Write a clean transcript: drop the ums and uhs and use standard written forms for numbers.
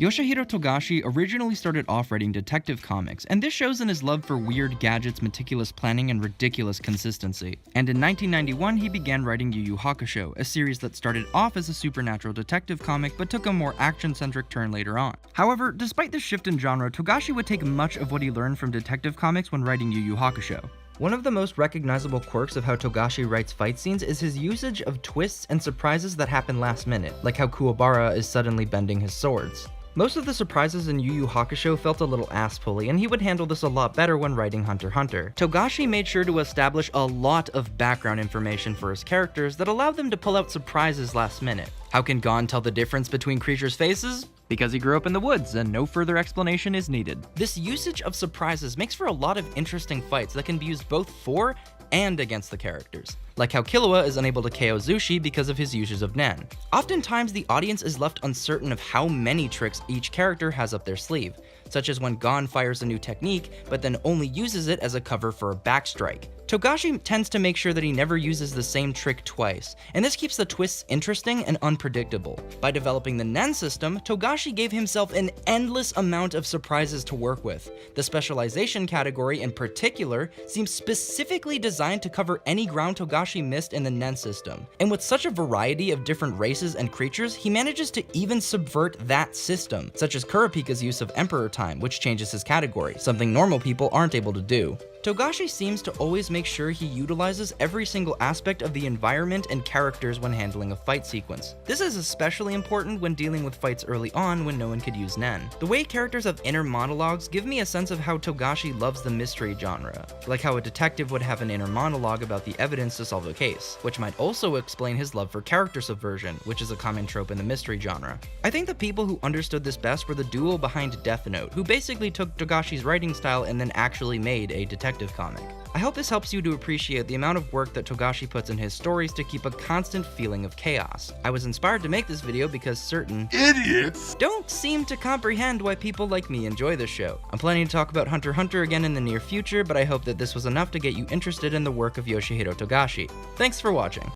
Yoshihiro Togashi originally started off writing detective comics, and this shows in his love for weird gadgets, meticulous planning, and ridiculous consistency. And in 1991, he began writing Yu Yu Hakusho, a series that started off as a supernatural detective comic but took a more action-centric turn later on. However, despite this shift in genre, Togashi would take much of what he learned from detective comics when writing Yu Yu Hakusho. One of the most recognizable quirks of how Togashi writes fight scenes is his usage of twists and surprises that happen last minute, like how Kuwabara is suddenly bending his swords. Most of the surprises in Yu Yu Hakusho felt a little ass-pully, and he would handle this a lot better when writing Hunter x Hunter. Togashi made sure to establish a lot of background information for his characters that allowed them to pull out surprises last minute. How can Gon tell the difference between creatures' faces? Because he grew up in the woods, and no further explanation is needed. This usage of surprises makes for a lot of interesting fights that can be used both for and against the characters, like how Killua is unable to KO Zushi because of his uses of Nen. Oftentimes, the audience is left uncertain of how many tricks each character has up their sleeve, such as when Gon fires a new technique, but then only uses it as a cover for a backstrike. Togashi tends to make sure that he never uses the same trick twice, and this keeps the twists interesting and unpredictable. By developing the Nen system, Togashi gave himself an endless amount of surprises to work with. The specialization category in particular seems specifically designed to cover any ground Togashi missed in the Nen system. And with such a variety of different races and creatures, he manages to even subvert that system, such as Kurapika's use of Emperor Time, which changes his category, something normal people aren't able to do. Togashi seems to always make sure he utilizes every single aspect of the environment and characters when handling a fight sequence. This is especially important when dealing with fights early on when no one could use Nen. The way characters have inner monologues give me a sense of how Togashi loves the mystery genre, like how a detective would have an inner monologue about the evidence to solve a case, which might also explain his love for character subversion, which is a common trope in the mystery genre. I think the people who understood this best were the duo behind Death Note, who basically took Togashi's writing style and then actually made a detective comic. I hope this helps you to appreciate the amount of work that Togashi puts in his stories to keep a constant feeling of chaos. I was inspired to make this video because certain idiots don't seem to comprehend why people like me enjoy this show. I'm planning to talk about Hunter x Hunter again in the near future, but I hope that this was enough to get you interested in the work of Yoshihiro Togashi. Thanks for watching.